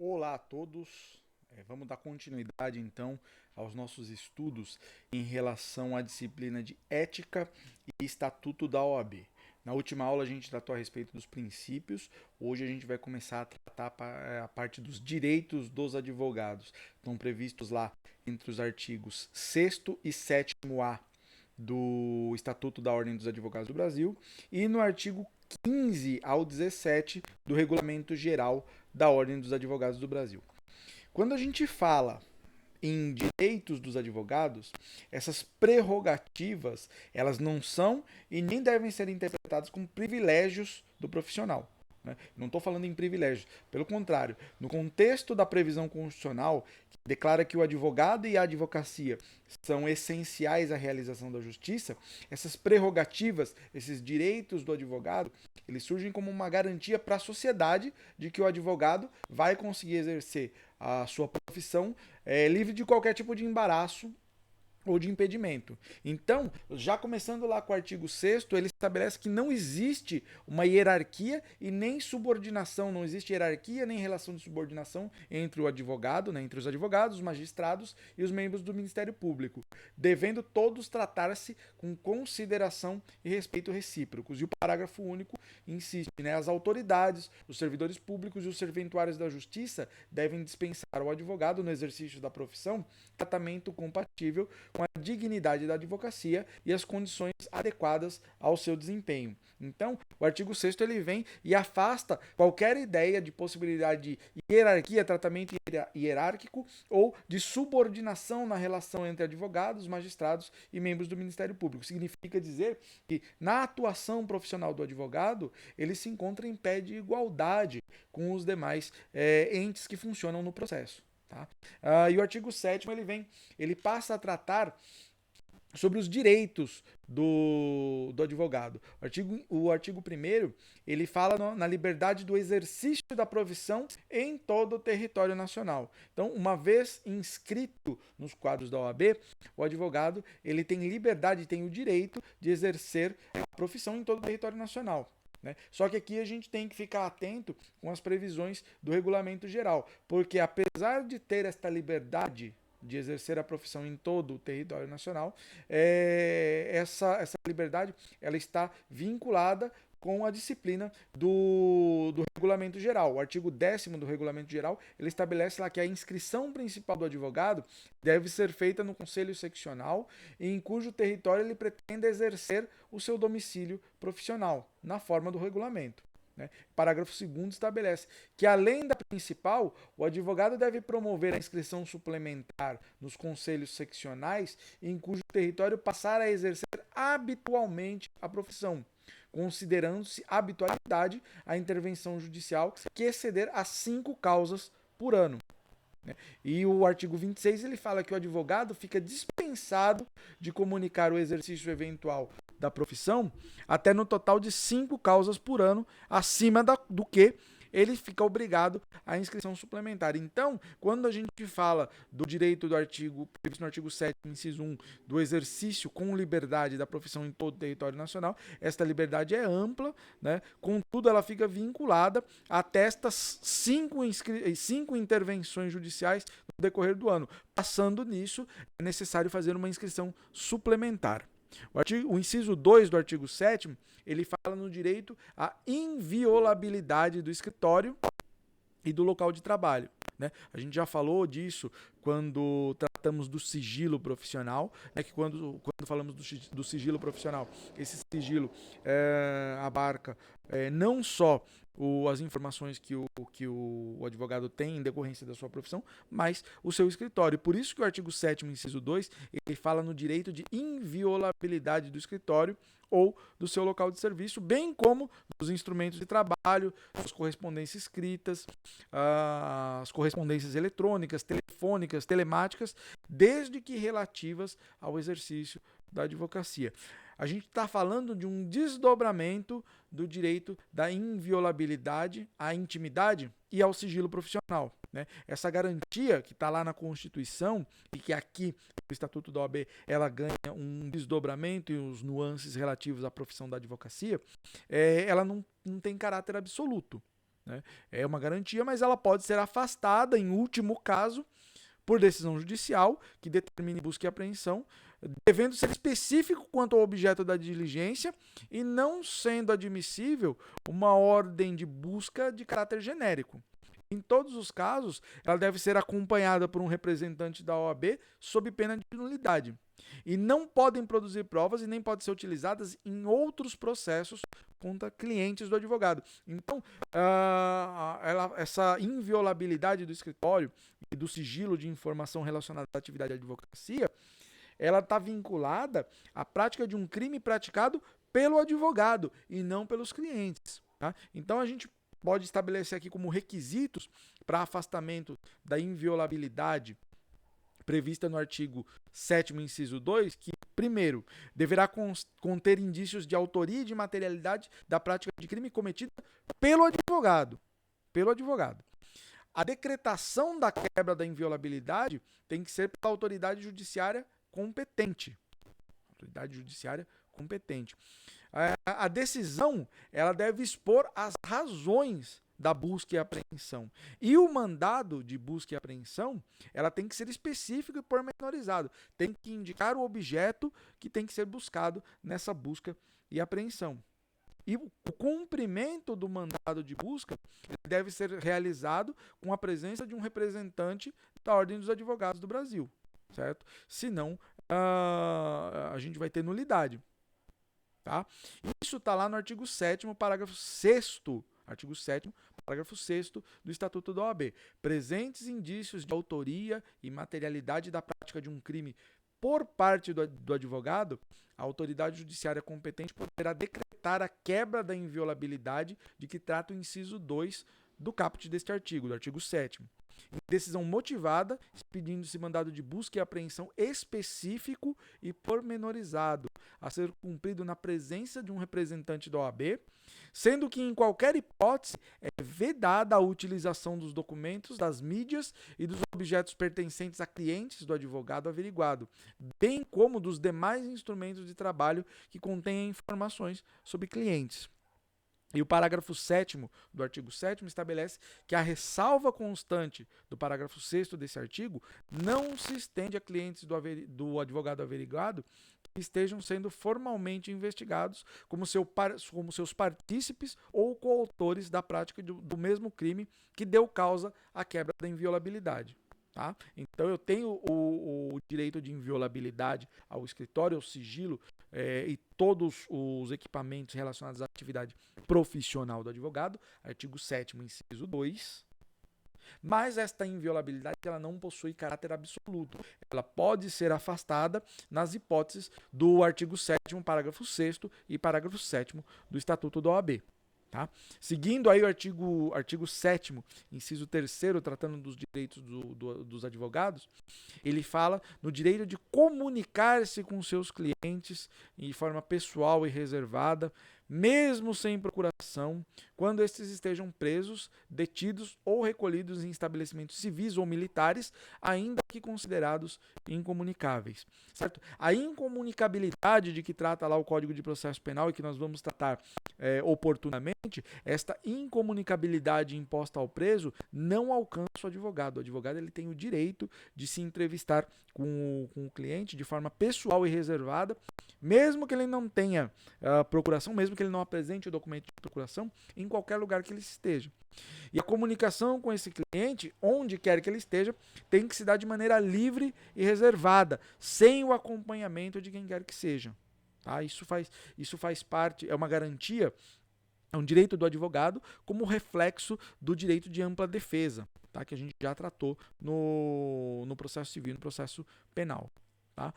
Olá a todos. Vamos dar continuidade então aos nossos estudos em relação à disciplina de Ética e Estatuto da OAB. Na última aula a gente tratou a respeito dos princípios, hoje a gente vai começar a tratar a parte dos direitos dos advogados. Estão previstos lá entre os artigos 6º e 7º-A do Estatuto da Ordem dos Advogados do Brasil e no artigo 15 ao 17 do Regulamento Geral da Ordem dos Advogados do Brasil. Quando a gente fala em direitos dos advogados, essas prerrogativas, elas não são e nem devem ser interpretadas como privilégios do profissional. Né? Não estou falando em privilégios, pelo contrário, no contexto da previsão constitucional, que declara que o advogado e a advocacia são essenciais à realização da justiça, essas prerrogativas, esses direitos do advogado, eles surgem como uma garantia para a sociedade de que o advogado vai conseguir exercer a sua profissão livre de qualquer tipo de embaraço ou de impedimento. Então, já começando lá com o artigo 6º, ele estabelece que não existe uma hierarquia e nem subordinação, não existe hierarquia nem relação de subordinação entre o advogado, né, entre os advogados, os magistrados e os membros do Ministério Público, devendo todos tratar-se com consideração e respeito recíprocos. E o parágrafo único insiste, né, as autoridades, os servidores públicos e os serventuários da justiça devem dispensar ao advogado no exercício da profissão tratamento compatível com a dignidade da advocacia e as condições adequadas ao seu desempenho. Então, o artigo 6º ele vem e afasta qualquer ideia de possibilidade de hierarquia, tratamento hierárquico ou de subordinação na relação entre advogados, magistrados e membros do Ministério Público. Significa dizer que na atuação profissional do advogado, ele se encontra em pé de igualdade com os demais entes que funcionam no processo. Tá? E o artigo 7º ele passa a tratar sobre os direitos do advogado. O artigo 1º, ele fala na liberdade do exercício da profissão em todo o território nacional. Então, uma vez inscrito nos quadros da OAB, o advogado ele tem liberdade, tem o direito de exercer a profissão em todo o território nacional. Né? Só que aqui a gente tem que ficar atento com as previsões do regulamento geral, porque apesar de ter esta liberdade de exercer a profissão em todo o território nacional, essa liberdade ela está vinculada com a disciplina do regulamento geral. O artigo 10º do regulamento geral, ele estabelece lá que a inscrição principal do advogado deve ser feita no conselho seccional em cujo território ele pretende exercer o seu domicílio profissional, na forma do regulamento. Né? Parágrafo 2º estabelece que, além da principal, o advogado deve promover a inscrição suplementar nos conselhos seccionais em cujo território passar a exercer habitualmente a profissão, considerando-se habitualidade a intervenção judicial que exceder a 5 causas por ano. E o artigo 26 ele fala que o advogado fica dispensado de comunicar o exercício eventual da profissão até no total de 5 causas por ano, acima do que ele fica obrigado à inscrição suplementar. Então, quando a gente fala do direito do artigo, previsto no artigo 7º, inciso 1, do exercício com liberdade da profissão em todo o território nacional, esta liberdade é ampla, né? Contudo, ela fica vinculada até estas 5 intervenções judiciais no decorrer do ano. Passando nisso, é necessário fazer uma inscrição suplementar. O inciso 2 do artigo 7º, ele fala no direito à inviolabilidade do escritório e do local de trabalho. Né? A gente já falou disso quando tratamos do sigilo profissional, né? Que quando falamos do sigilo profissional, esse sigilo abarca não só as informações que o advogado tem em decorrência da sua profissão, mas o seu escritório. Por isso que o artigo 7º, inciso 2, ele fala no direito de inviolabilidade do escritório ou do seu local de serviço, bem como dos instrumentos de trabalho, as correspondências escritas, as correspondências eletrônicas, telefônicas, telemáticas, desde que relativas ao exercício da advocacia. A gente está falando de um desdobramento do direito da inviolabilidade à intimidade e ao sigilo profissional. Né? Essa garantia que está lá na Constituição e que aqui no Estatuto da OAB ela ganha um desdobramento e os nuances relativos à profissão da advocacia, ela não tem caráter absoluto. né? É uma garantia, mas ela pode ser afastada, em último caso, por decisão judicial, que determine busca e apreensão, devendo ser específico quanto ao objeto da diligência e não sendo admissível uma ordem de busca de caráter genérico. Em todos os casos, ela deve ser acompanhada por um representante da OAB sob pena de nulidade. E não podem produzir provas e nem podem ser utilizadas em outros processos contra clientes do advogado. Então, essa inviolabilidade do escritório e do sigilo de informação relacionada à atividade de advocacia, ela está vinculada à prática de um crime praticado pelo advogado e não pelos clientes. Tá? Então, a gente pode estabelecer aqui como requisitos para afastamento da inviolabilidade prevista no artigo 7º, inciso 2, que, primeiro, deverá conter indícios de autoria e de materialidade da prática de crime cometida pelo advogado. Pelo advogado. A decretação da quebra da inviolabilidade tem que ser pela autoridade judiciária competente. Autoridade judiciária competente. A decisão, ela deve expor as razões da busca e apreensão. E o mandado de busca e apreensão, ela tem que ser específico e pormenorizado. Tem que indicar o objeto que tem que ser buscado nessa busca e apreensão. E o cumprimento do mandado de busca deve ser realizado com a presença de um representante da Ordem dos Advogados do Brasil, certo? Senão, a gente vai ter nulidade. Tá? Isso está lá no artigo 7º, parágrafo 6º, artigo 7º, parágrafo 6º do Estatuto da OAB. Presentes indícios de autoria e materialidade da prática de um crime por parte do advogado, a autoridade judiciária competente poderá decretar a quebra da inviolabilidade de que trata o inciso 2 do caput deste artigo, do artigo 7º. Em decisão motivada, expedindo-se mandado de busca e apreensão específico e pormenorizado, a ser cumprido na presença de um representante da OAB, sendo que em qualquer hipótese é vedada a utilização dos documentos, das mídias e dos objetos pertencentes a clientes do advogado averiguado, bem como dos demais instrumentos de trabalho que contenham informações sobre clientes. E o parágrafo 7º do artigo 7º estabelece que a ressalva constante do parágrafo 6º desse artigo não se estende a clientes do advogado averiguado que estejam sendo formalmente investigados como seus partícipes ou coautores da prática do mesmo crime que deu causa à quebra da inviolabilidade. Tá? Então, eu tenho o direito de inviolabilidade ao escritório, ao sigilo e todos os equipamentos relacionados à atividade profissional do advogado, artigo 7º, inciso 2. Mas esta inviolabilidade ela não possui caráter absoluto. Ela pode ser afastada nas hipóteses do artigo 7º, parágrafo 6º e parágrafo 7º do Estatuto da OAB. Tá? Seguindo aí o artigo 7º, inciso 3º, tratando dos direitos dos advogados, ele fala no direito de comunicar-se com seus clientes de forma pessoal e reservada, mesmo sem procuração, quando estes estejam presos, detidos ou recolhidos em estabelecimentos civis ou militares, ainda que considerados incomunicáveis. Certo? A incomunicabilidade de que trata lá o Código de Processo Penal e que nós vamos tratar oportunamente, esta incomunicabilidade imposta ao preso não alcança o advogado. O advogado ele tem o direito de se entrevistar com o cliente de forma pessoal e reservada, mesmo que ele não tenha procuração, mesmo que ele não apresente o documento de procuração, em qualquer lugar que ele esteja. E a comunicação com esse cliente, onde quer que ele esteja, tem que se dar de maneira livre e reservada, sem o acompanhamento de quem quer que seja. Tá? Isso faz parte, é uma garantia, é um direito do advogado como reflexo do direito de ampla defesa, tá? Que a gente já tratou no processo civil, no processo penal. Tá?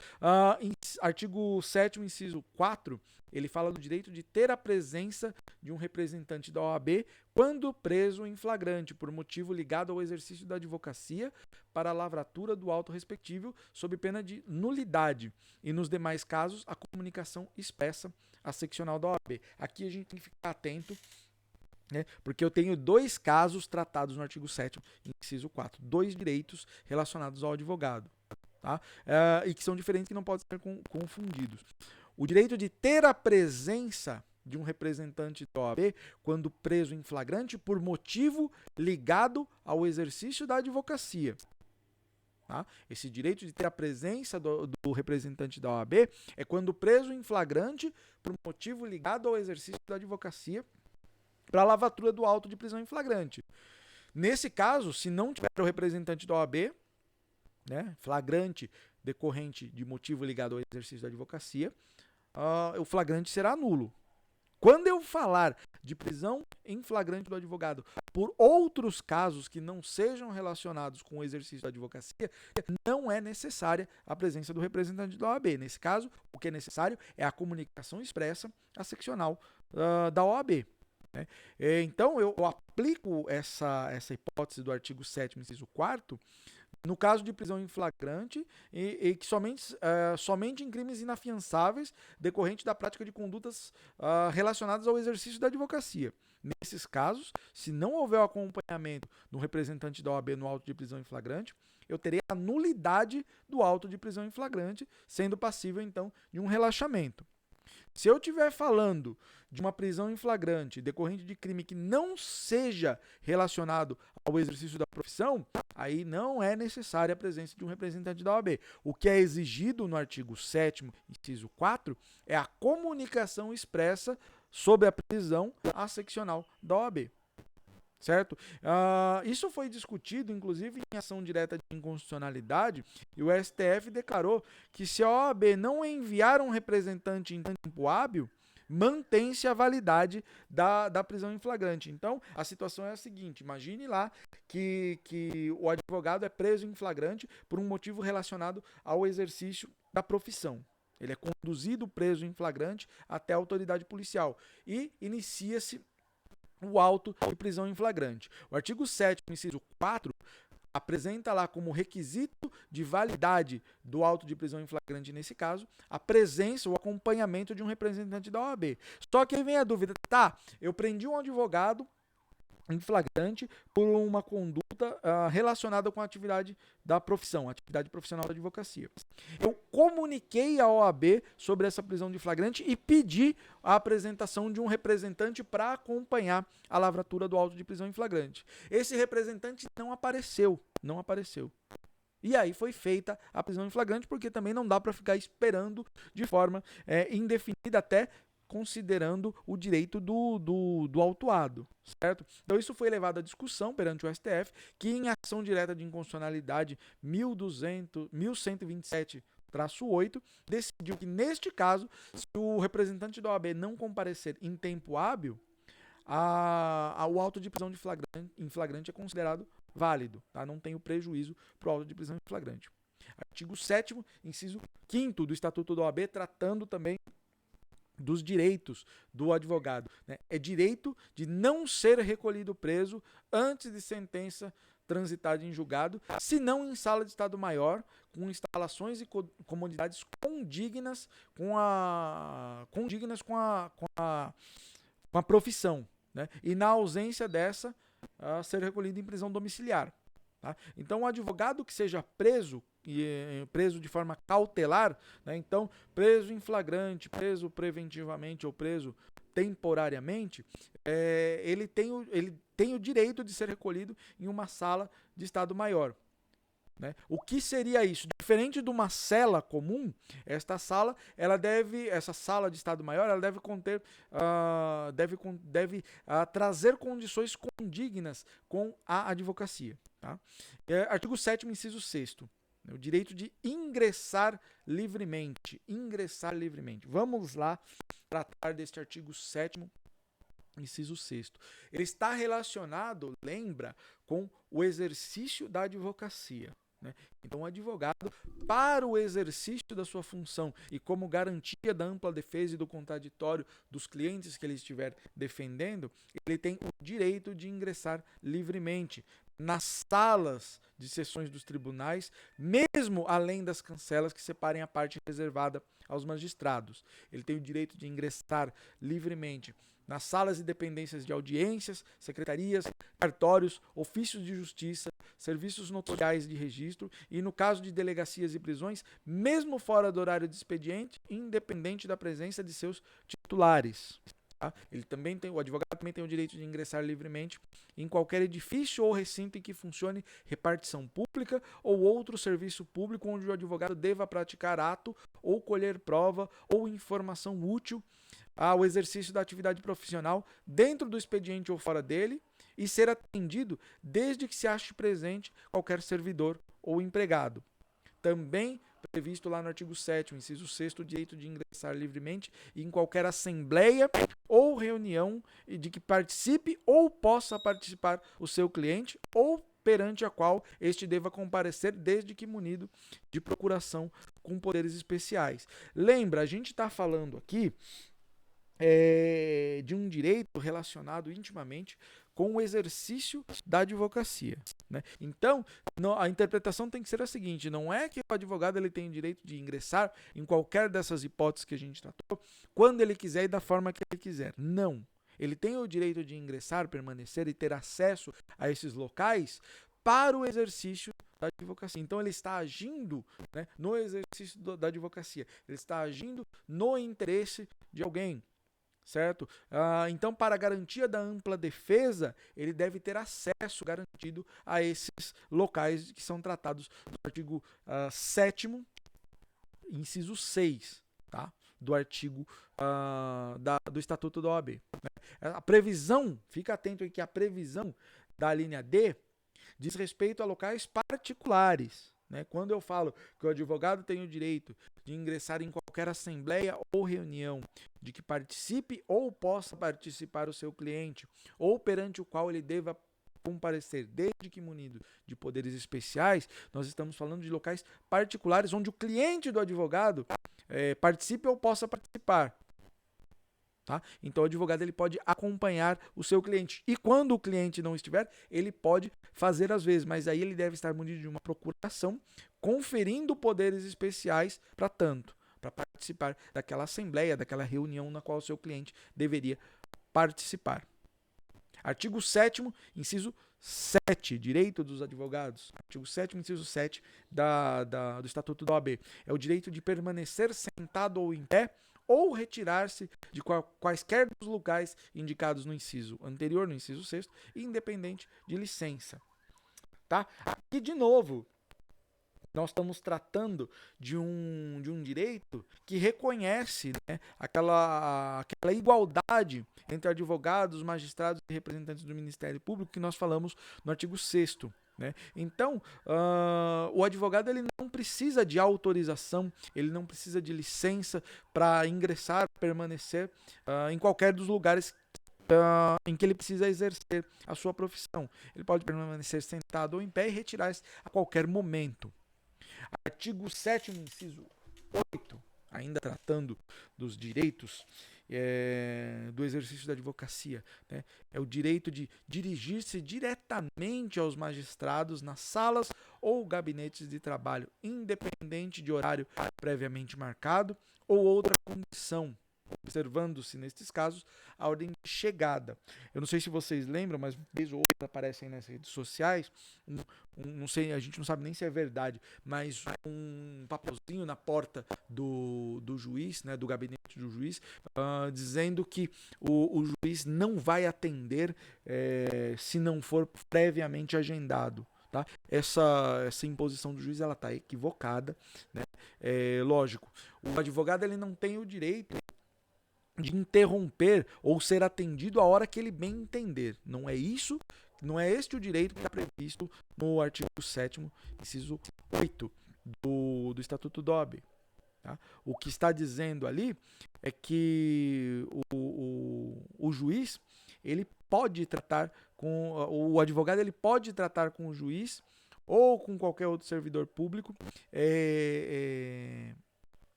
Artigo 7º, inciso 4, ele fala do direito de ter a presença de um representante da OAB quando preso em flagrante, por motivo ligado ao exercício da advocacia para a lavratura do auto respectivo, sob pena de nulidade. E nos demais casos, a comunicação expressa à seccional da OAB. Aqui a gente tem que ficar atento, né? Porque eu tenho dois casos tratados no artigo 7º, inciso 4, dois direitos relacionados ao advogado. Tá? E que são diferentes, que não podem ser confundidos. O direito de ter a presença de um representante da OAB quando preso em flagrante por motivo ligado ao exercício da advocacia. Tá? Esse direito de ter a presença do representante da OAB é quando preso em flagrante por motivo ligado ao exercício da advocacia para a lavatura do auto de prisão em flagrante. Nesse caso, se não tiver o representante da OAB, né, flagrante decorrente de motivo ligado ao exercício da advocacia, o flagrante será nulo. Quando eu falar de prisão em flagrante do advogado por outros casos que não sejam relacionados com o exercício da advocacia, não é necessária a presença do representante da OAB. Nesse caso, o que é necessário é a comunicação expressa à seccional da OAB. Né? Então, eu aplico essa hipótese do artigo 7º, inciso 4º, no caso de prisão em flagrante e que somente em crimes inafiançáveis decorrente da prática de condutas relacionadas ao exercício da advocacia. Nesses casos, se não houver o acompanhamento do representante da OAB no auto de prisão em flagrante, eu terei a nulidade do auto de prisão em flagrante, sendo passível, então, de um relaxamento. Se eu estiver falando de uma prisão em flagrante decorrente de crime que não seja relacionado ao exercício da profissão, aí não é necessária a presença de um representante da OAB. O que é exigido no artigo 7º, inciso 4, é a comunicação expressa sobre a prisão à seccional da OAB. Certo? Isso foi discutido, inclusive, em ação direta de inconstitucionalidade, e o STF declarou que se a OAB não enviar um representante em tempo hábil, mantém-se a validade da prisão em flagrante. Então, a situação é a seguinte, imagine lá que o advogado é preso em flagrante por um motivo relacionado ao exercício da profissão. Ele é conduzido preso em flagrante até a autoridade policial e inicia-se o auto de prisão em flagrante. O artigo 7º, inciso 4, apresenta lá como requisito de validade do auto de prisão em flagrante, nesse caso, a presença, o acompanhamento de um representante da OAB. Só que aí vem a dúvida, eu prendi um advogado em flagrante por uma conduta relacionada com a atividade da profissão, a atividade profissional da advocacia. Eu comuniquei à OAB sobre essa prisão de flagrante e pedi a apresentação de um representante para acompanhar a lavratura do auto de prisão em flagrante. Esse representante não apareceu. E aí foi feita a prisão em flagrante, porque também não dá para ficar esperando de forma indefinida, até considerando o direito do autuado, certo? Então isso foi levado à discussão perante o STF, que em ação direta de inconstitucionalidade 1127-8, decidiu que neste caso, se o representante da OAB não comparecer em tempo hábil, o auto de prisão em flagrante é considerado válido, tá? Não tem o prejuízo para o auto de prisão em flagrante. Artigo 7º, inciso 5º do Estatuto da OAB, tratando também dos direitos do advogado. Né? É direito de não ser recolhido preso antes de sentença transitada em julgado, se não em sala de Estado Maior, com instalações e comodidades condignas com a profissão. Né? E na ausência dessa, ser recolhido em prisão domiciliar. Tá? Então, o advogado que seja preso de forma cautelar, né? Então, preso em flagrante, preso preventivamente ou preso temporariamente, ele tem o direito de ser recolhido em uma sala de Estado Maior. Né? O que seria isso? Diferente de uma cela comum, essa sala de Estado Maior, ela deve conter, deve trazer condições condignas com a advocacia. Tá? Artigo 7º, inciso 6º. O direito de ingressar livremente. Vamos lá tratar deste artigo 7º, inciso 6º. Ele está relacionado, lembra, com o exercício da advocacia. Né? Então, o advogado, para o exercício da sua função e como garantia da ampla defesa e do contraditório dos clientes que ele estiver defendendo, ele tem o direito de ingressar livremente nas salas de sessões dos tribunais, mesmo além das cancelas que separem a parte reservada aos magistrados. Ele tem o direito de ingressar livremente nas salas e dependências de audiências, secretarias, cartórios, ofícios de justiça, serviços notariais de registro e, no caso de delegacias e prisões, mesmo fora do horário de expediente, independente da presença de seus titulares. Tá? O advogado também tem o direito de ingressar livremente em qualquer edifício ou recinto em que funcione repartição pública ou outro serviço público onde o advogado deva praticar ato ou colher prova ou informação útil ao exercício da atividade profissional dentro do expediente ou fora dele e ser atendido desde que se ache presente qualquer servidor ou empregado. Também previsto lá no artigo 7º, inciso 6º, o direito de ingressar livremente em qualquer assembleia ou reunião de que participe ou possa participar o seu cliente ou perante a qual este deva comparecer desde que munido de procuração com poderes especiais. Lembra, a gente está falando aqui de um direito relacionado intimamente com o exercício da advocacia, né? Então, a interpretação tem que ser a seguinte: não é que o advogado ele tem o direito de ingressar em qualquer dessas hipóteses que a gente tratou, quando ele quiser e da forma que ele quiser. Não. Ele tem o direito de ingressar, permanecer e ter acesso a esses locais para o exercício da advocacia. Então, ele está agindo, né, no exercício da advocacia. Ele está agindo no interesse de alguém. Certo? Então, para a garantia da ampla defesa, ele deve ter acesso garantido a esses locais que são tratados no artigo 7º, inciso 6, tá? Do artigo do Estatuto da OAB. Né? A previsão, fica atento aí que a previsão da linha D diz respeito a locais particulares. Né? Quando eu falo que o advogado tem o direito de ingressar em qualquer assembleia ou reunião de que participe ou possa participar o seu cliente, ou perante o qual ele deva comparecer, desde que munido de poderes especiais, nós estamos falando de locais particulares onde o cliente do advogado participe ou possa participar. Tá? Então o advogado ele pode acompanhar o seu cliente. E quando o cliente não estiver, ele pode fazer às vezes, mas aí ele deve estar munido de uma procuração, conferindo poderes especiais para tanto, para participar daquela assembleia, daquela reunião na qual o seu cliente deveria participar. Artigo 7º, inciso 7, direito dos advogados. Artigo 7º, inciso 7 do Estatuto da OAB. É o direito de permanecer sentado ou em pé ou retirar-se de quaisquer dos locais indicados no inciso anterior, no inciso 6º, independente de licença. Tá? Aqui, de novo, nós estamos tratando de um direito que reconhece, né, aquela igualdade entre advogados, magistrados e representantes do Ministério Público que nós falamos no artigo 6º. Né? Então, o advogado ele não precisa de autorização, ele não precisa de licença para ingressar, permanecer em qualquer dos lugares em que ele precisa exercer a sua profissão. Ele pode permanecer sentado ou em pé e retirar-se a qualquer momento. Artigo 7º, inciso 8, ainda tratando dos direitos do exercício da advocacia, né? É o direito de dirigir-se diretamente aos magistrados nas salas ou gabinetes de trabalho, independente de horário previamente marcado ou outra condição, observando-se, nestes casos, a ordem de chegada. Eu não sei se vocês lembram, mas vez ou outra aparecem nas redes sociais, não sei, a gente não sabe nem se é verdade, mas um papelzinho na porta do juiz, né, do gabinete do juiz, dizendo que o juiz não vai atender se não for previamente agendado. Tá? Essa imposição do juiz ela está equivocada. Né? Lógico, o advogado ele não tem o direito de interromper ou ser atendido a hora que ele bem entender. Não é isso, não é este o direito que está previsto no artigo 7º, inciso 8 do Estatuto da OAB. Tá? O que está dizendo ali é que o juiz ele pode tratar com o advogado, ele pode tratar com o juiz ou com qualquer outro servidor público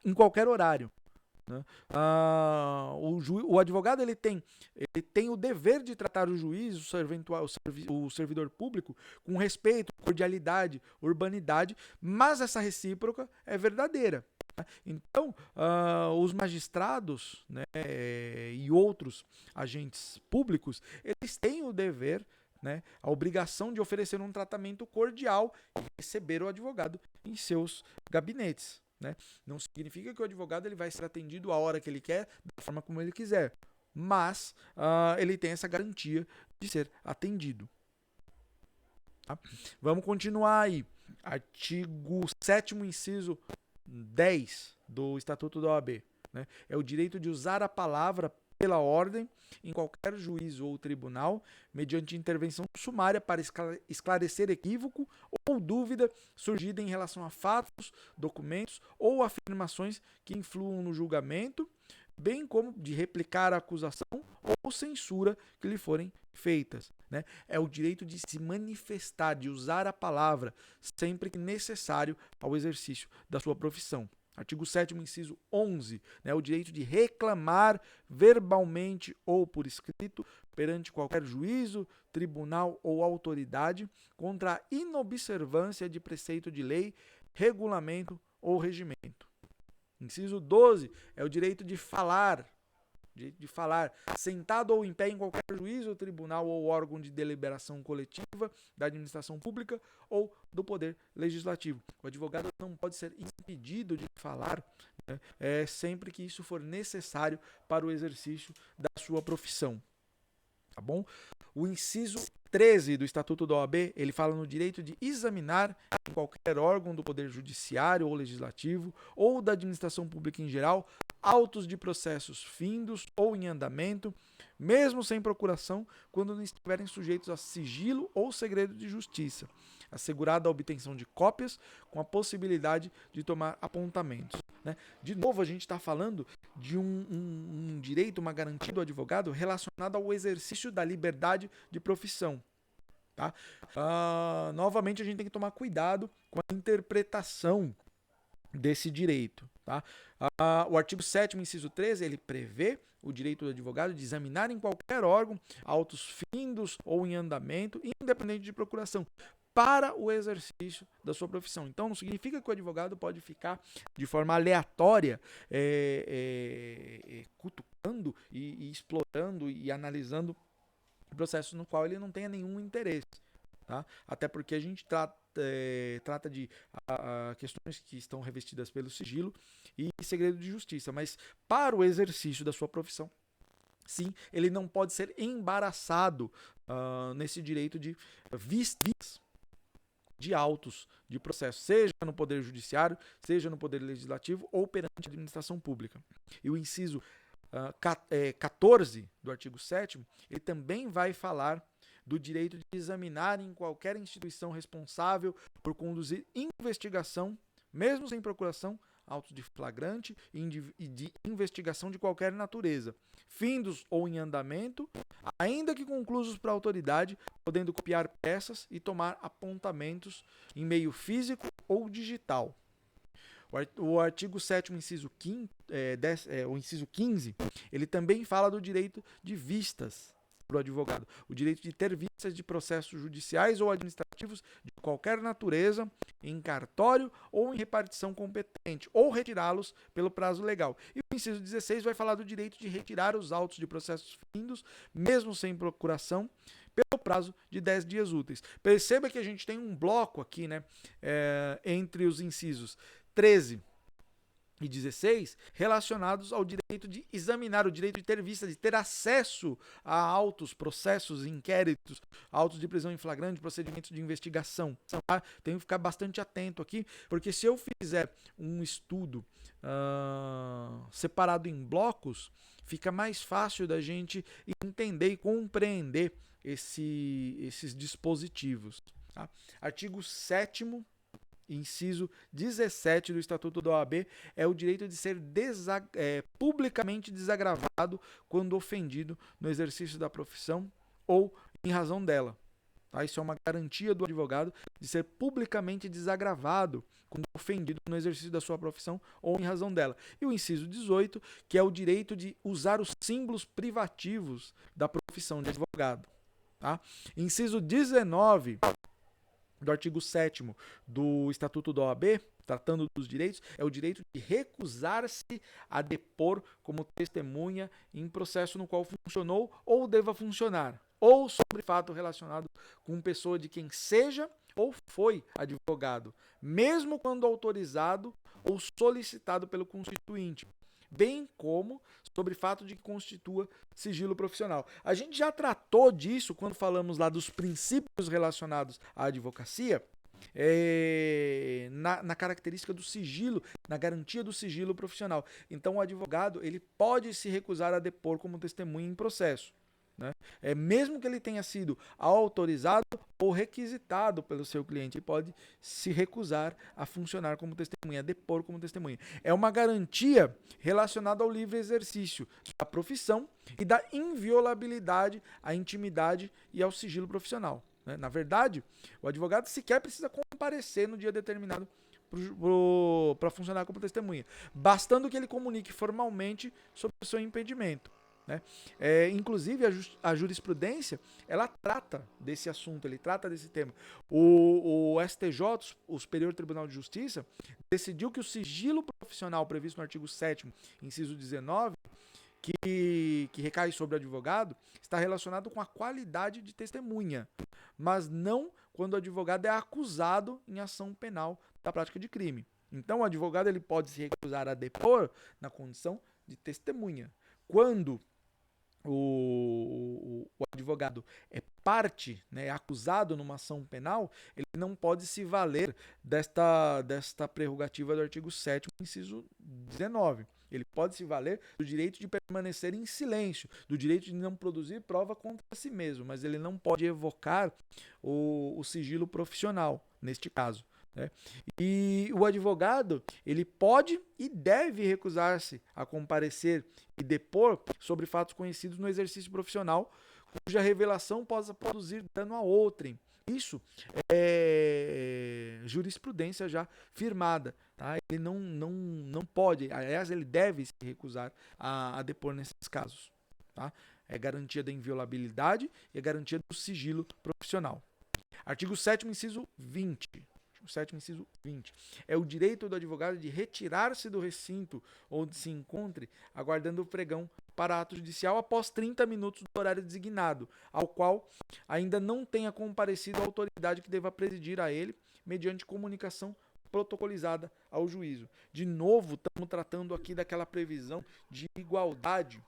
em qualquer horário. Né? O advogado ele tem o dever de tratar o juiz, o servidor público, com respeito, cordialidade, urbanidade, mas essa recíproca é verdadeira. Então, os magistrados, né, e outros agentes públicos, eles têm o dever, né, a obrigação de oferecer um tratamento cordial e receber o advogado em seus gabinetes. né? Não significa que o advogado ele vai ser atendido a hora que ele quer, da forma como ele quiser, mas ele tem essa garantia de ser atendido. Tá? Vamos continuar aí. Artigo 7º, inciso 10 do Estatuto da OAB. Né? É o direito de usar a palavra pela ordem em qualquer juízo ou tribunal, mediante intervenção sumária para esclarecer equívoco ou dúvida surgida em relação a fatos, documentos ou afirmações que influam no julgamento, bem como de replicar a acusação ou censura que lhe forem feitas. Né? É o direito de se manifestar, de usar a palavra, sempre que necessário ao exercício da sua profissão. Artigo 7º, inciso 11, né, o direito de reclamar verbalmente ou por escrito perante qualquer juízo, tribunal ou autoridade contra a inobservância de preceito de lei, regulamento ou regimento. Inciso 12 é o direito de falar, sentado ou em pé em qualquer juízo, tribunal ou órgão de deliberação coletiva da administração pública ou do poder legislativo. O advogado não pode ser impedido de falar, né, sempre que isso for necessário para o exercício da sua profissão. Tá bom? O inciso 13 do Estatuto da OAB, ele fala no direito de examinar em qualquer órgão do Poder Judiciário ou Legislativo ou da administração pública em geral autos de processos findos ou em andamento, mesmo sem procuração, quando não estiverem sujeitos a sigilo ou segredo de justiça, assegurada a obtenção de cópias com a possibilidade de tomar apontamentos. Né? De novo, a gente está falando de um direito, uma garantia do advogado relacionada ao exercício da liberdade de profissão. Tá? Novamente, a gente tem que tomar cuidado com a interpretação desse direito. Tá? O artigo 7º, inciso 13, ele prevê o direito do advogado de examinar em qualquer órgão autos findos ou em andamento, independente de procuração, para o exercício da sua profissão. Então, não significa que o advogado pode ficar de forma aleatória cutucando e explorando e analisando processos no qual ele não tenha nenhum interesse. Tá? Até porque a gente trata de questões que estão revestidas pelo sigilo e segredo de justiça, mas para o exercício da sua profissão, sim, ele não pode ser embaraçado nesse direito de vistas de autos de processo, seja no Poder Judiciário, seja no Poder Legislativo ou perante a administração pública. E o inciso 14 do artigo 7º, ele também vai falar do direito de examinar em qualquer instituição responsável por conduzir investigação, mesmo sem procuração, autos de flagrante e de investigação de qualquer natureza, findos ou em andamento, ainda que conclusos para a autoridade, podendo copiar peças e tomar apontamentos em meio físico ou digital. O artigo 7º, inciso 15, ele também fala do direito de vistas para o advogado, o direito de ter vistas de processos judiciais ou administrativos de qualquer natureza em cartório ou em repartição competente, ou retirá-los pelo prazo legal. E o inciso 16 vai falar do direito de retirar os autos de processos findos, mesmo sem procuração, pelo prazo de 10 dias úteis. Perceba que a gente tem um bloco aqui, né, entre os incisos 13 e 16, relacionados ao direito de examinar, o direito de ter vista, de ter acesso a autos, processos, inquéritos, autos de prisão em flagrante, procedimentos de investigação. Tá? Tenho que ficar bastante atento aqui, porque se eu fizer um estudo separado em blocos, fica mais fácil da gente entender e compreender esses dispositivos. Tá? Artigo 7º, inciso 17 do Estatuto da OAB, é o direito de ser publicamente desagravado quando ofendido no exercício da profissão ou em razão dela. Tá? Isso é uma garantia do advogado de ser publicamente desagravado quando ofendido no exercício da sua profissão ou em razão dela. E o inciso 18, que é o direito de usar os símbolos privativos da profissão de advogado. Tá? Inciso 19 do artigo 7º do Estatuto da OAB, tratando dos direitos, é o direito de recusar-se a depor como testemunha em processo no qual funcionou ou deva funcionar, ou sobre fato relacionado com pessoa de quem seja ou foi advogado, mesmo quando autorizado ou solicitado pelo constituinte, bem como sobre fato de que constitua sigilo profissional. A gente já tratou disso quando falamos lá dos princípios relacionados à advocacia, na característica do sigilo, na garantia do sigilo profissional. Então o advogado ele pode se recusar a depor como testemunha em processo, né? Mesmo que ele tenha sido autorizado ou requisitado pelo seu cliente, ele pode se recusar a funcionar como testemunha, a depor como testemunha. É uma garantia relacionada ao livre exercício da profissão e da inviolabilidade à intimidade e ao sigilo profissional, né? Na verdade, o advogado sequer precisa comparecer no dia determinado para funcionar como testemunha, bastando que ele comunique formalmente sobre o seu impedimento, né? Inclusive a jurisprudência ela trata desse assunto, ele trata desse tema. O STJ, o Superior Tribunal de Justiça, decidiu que o sigilo profissional previsto no artigo 7º, inciso 19, que recai sobre o advogado, está relacionado com a qualidade de testemunha, mas não quando o advogado é acusado em ação penal da prática de crime. Então o advogado ele pode se recusar a depor na condição de testemunha. Quando o advogado é parte, né, é acusado numa ação penal, ele não pode se valer desta prerrogativa do artigo 7º, inciso 19. Ele pode se valer do direito de permanecer em silêncio, do direito de não produzir prova contra si mesmo, mas ele não pode evocar o sigilo profissional, neste caso, né? E o advogado, ele pode e deve recusar-se a comparecer e depor sobre fatos conhecidos no exercício profissional, cuja revelação possa produzir dano a outrem. Isso é jurisprudência já firmada, tá? Ele não pode, aliás, ele deve se recusar a depor nesses casos, tá? É garantia da inviolabilidade e é garantia do sigilo profissional. Artigo 7º, inciso 20. O 7º, inciso 20. É o direito do advogado de retirar-se do recinto onde se encontre, aguardando o pregão para ato judicial após 30 minutos do horário designado, ao qual ainda não tenha comparecido a autoridade que deva presidir a ele, mediante comunicação protocolizada ao juízo. De novo, estamos tratando aqui daquela previsão de igualdade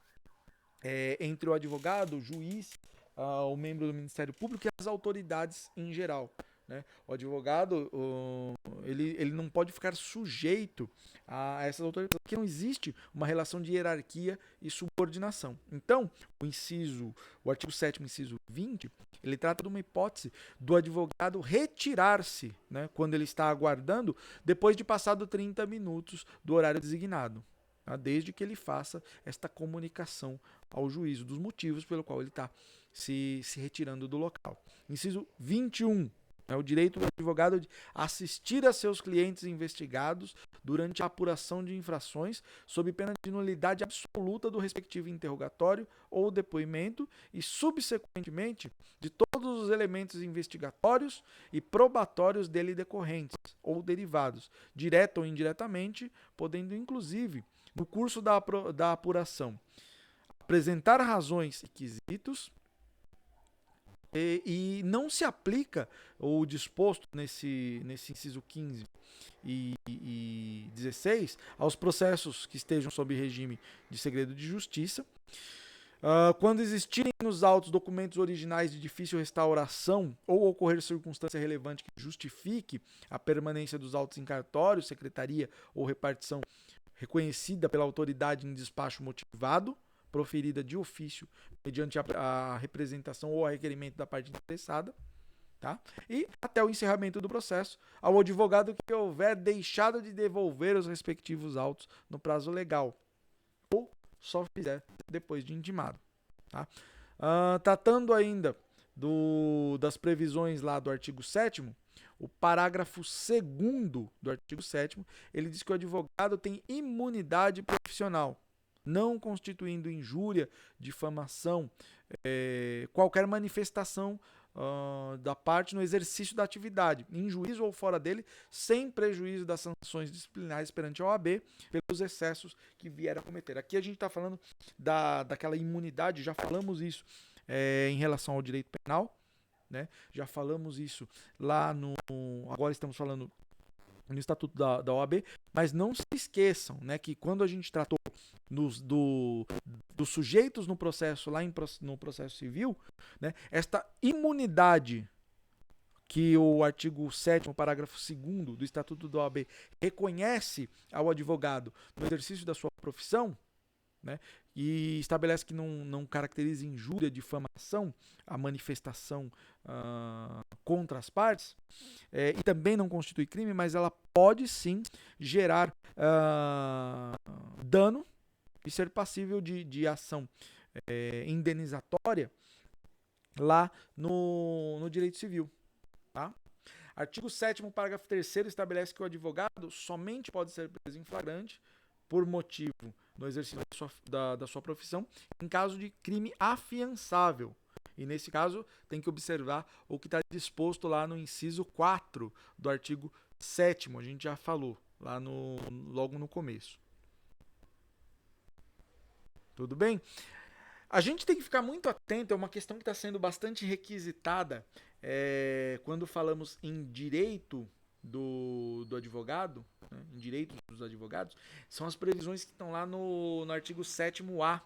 entre o advogado, o juiz, o membro do Ministério Público e as autoridades em geral, né? O advogado ele não pode ficar sujeito a essas autoridades, porque não existe uma relação de hierarquia e subordinação. Então, o artigo 7º, inciso 20, ele trata de uma hipótese do advogado retirar-se, né, quando ele está aguardando, depois de passado 30 minutos do horário designado, tá? Desde que ele faça esta comunicação ao juízo dos motivos pelo qual ele está se retirando do local. Inciso 21. É o direito do advogado de assistir a seus clientes investigados durante a apuração de infrações, sob pena de nulidade absoluta do respectivo interrogatório ou depoimento e, subsequentemente, de todos os elementos investigatórios e probatórios dele decorrentes ou derivados, direta ou indiretamente, podendo, inclusive, no curso da apuração, apresentar razões e quesitos. E não se aplica o disposto nesse inciso 15 e 16 aos processos que estejam sob regime de segredo de justiça. Quando existirem nos autos documentos originais de difícil restauração ou ocorrer circunstância relevante que justifique a permanência dos autos em cartório, secretaria ou repartição reconhecida pela autoridade em despacho motivado, proferida de ofício mediante a representação ou a requerimento da parte interessada, tá? E até o encerramento do processo, ao advogado que houver deixado de devolver os respectivos autos no prazo legal, ou só fizer depois de intimado, tá? Tratando ainda das previsões lá do artigo 7º, o parágrafo 2º do artigo 7º, ele diz que o advogado tem imunidade profissional, não constituindo injúria, difamação, qualquer manifestação da parte no exercício da atividade, em juízo ou fora dele, sem prejuízo das sanções disciplinares perante a OAB pelos excessos que vier a cometer. Aqui a gente está falando daquela imunidade, já falamos isso em relação ao direito penal, né? Já falamos isso lá no... Agora estamos falando no Estatuto da OAB, mas não se esqueçam, né, que quando a gente tratou dos sujeitos no processo, no processo civil, né, esta imunidade que o artigo 7º, parágrafo 2º do Estatuto da OAB reconhece ao advogado no exercício da sua profissão, né, e estabelece que não caracteriza injúria, difamação, a manifestação contra as partes, e também não constitui crime, mas ela pode sim gerar dano e ser passível de ação indenizatória lá no direito civil. Tá? Artigo 7º, parágrafo 3º estabelece que o advogado somente pode ser preso em flagrante por motivo no exercício da sua profissão em caso de crime afiançável. E nesse caso tem que observar o que está disposto lá no inciso 4 do artigo 7º, a gente já falou lá logo no começo. Tudo bem? A gente tem que ficar muito atento, é uma questão que está sendo bastante requisitada quando falamos em direito do advogado, né, em direitos dos advogados, são as previsões que estão lá no artigo 7º-A,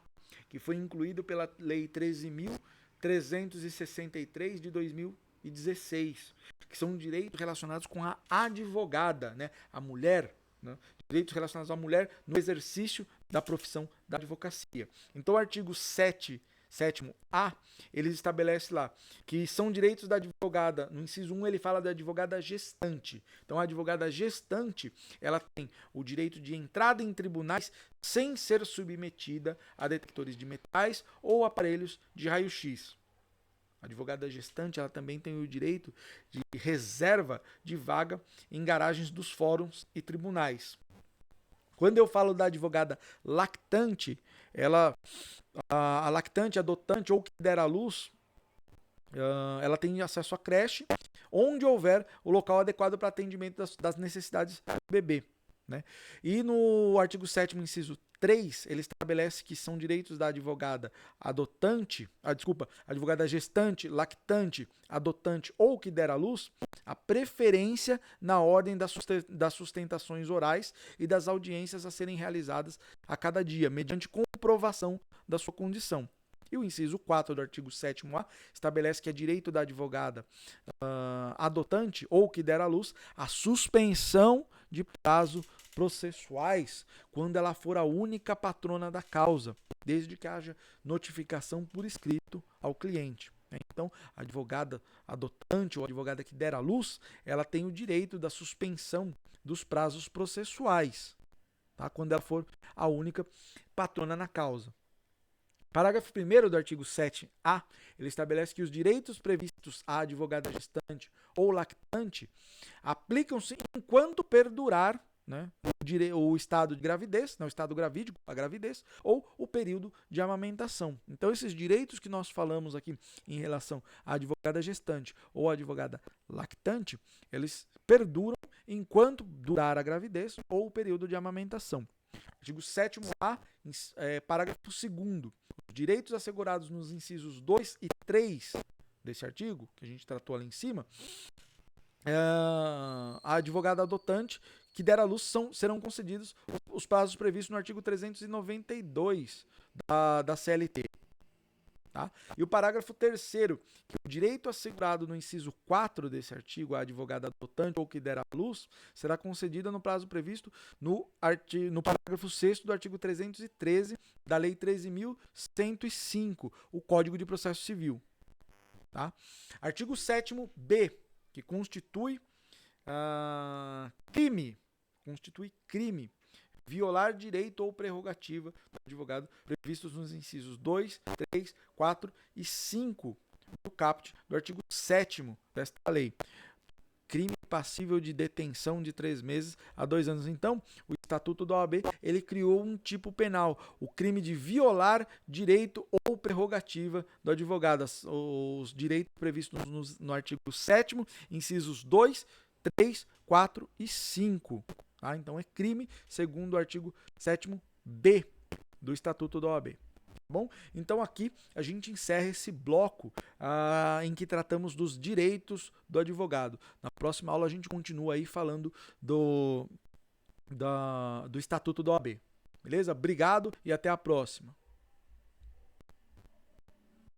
que foi incluído pela Lei 13.363 de 2016, que são direitos relacionados com a advogada, né, a mulher, né, direitos relacionados à mulher no exercício da profissão da advocacia. Então o artigo 7º-A, ele estabelece lá que são direitos da advogada. No inciso 1 ele fala da advogada gestante. Então a advogada gestante, ela tem o direito de entrada em tribunais sem ser submetida a detectores de metais ou aparelhos de raio-x. A advogada gestante, ela também tem o direito de reserva de vaga em garagens dos fóruns e tribunais. Quando eu falo da advogada lactante, a lactante, adotante ou que der à luz, ela tem acesso à creche, onde houver o local adequado para atendimento das necessidades do bebê. Né? E no artigo 7º, inciso 3, ele estabelece que são direitos da advogada advogada gestante, lactante, adotante ou que der à luz, a preferência na ordem das sustentações orais e das audiências a serem realizadas a cada dia, mediante comprovação da sua condição. E o inciso 4 do artigo 7º-A estabelece que é direito da advogada adotante ou que der à luz a suspensão de prazo processuais quando ela for a única patrona da causa, desde que haja notificação por escrito ao cliente. Então, a advogada adotante ou a advogada que der à luz, ela tem o direito da suspensão dos prazos processuais, tá? Quando ela for a única patrona na causa. Parágrafo 1º do artigo 7º-A, ele estabelece que os direitos previstos à advogada gestante ou lactante aplicam-se enquanto perdurar, né, o estado de gravidez, o estado gravídico, a gravidez, ou o período de amamentação. Então, esses direitos que nós falamos aqui em relação à advogada gestante ou à advogada lactante, eles perduram enquanto durar a gravidez ou o período de amamentação. Artigo 7º-A, parágrafo 2º. Os direitos assegurados nos incisos 2 e 3 desse artigo, que a gente tratou ali em cima, a advogada adotante que der à luz serão concedidos os prazos previstos no artigo 392 da CLT. Tá? E o parágrafo 3º, que o direito assegurado no inciso 4 desse artigo, a advogada adotante ou que der à luz, será concedida no prazo previsto no parágrafo 6º do artigo 313 da Lei 13.105, o Código de Processo Civil. Tá? Artigo 7º-B, que constitui crime violar direito ou prerrogativa do advogado previstos nos incisos 2, 3, 4 e 5 do caput do artigo 7º desta lei. Crime passível de detenção de 3 meses a 2 anos. Então, o Estatuto da OAB, ele criou um tipo penal, o crime de violar direito ou prerrogativa do advogado. Os direitos previstos no artigo 7º, incisos 2, 3, 4 e 5. Tá? Então é crime segundo o artigo 7º-B do Estatuto da OAB. Bom, então aqui a gente encerra esse bloco em que tratamos dos direitos do advogado. Na próxima aula a gente continua aí falando do Estatuto da OAB. Beleza? Obrigado e até a próxima.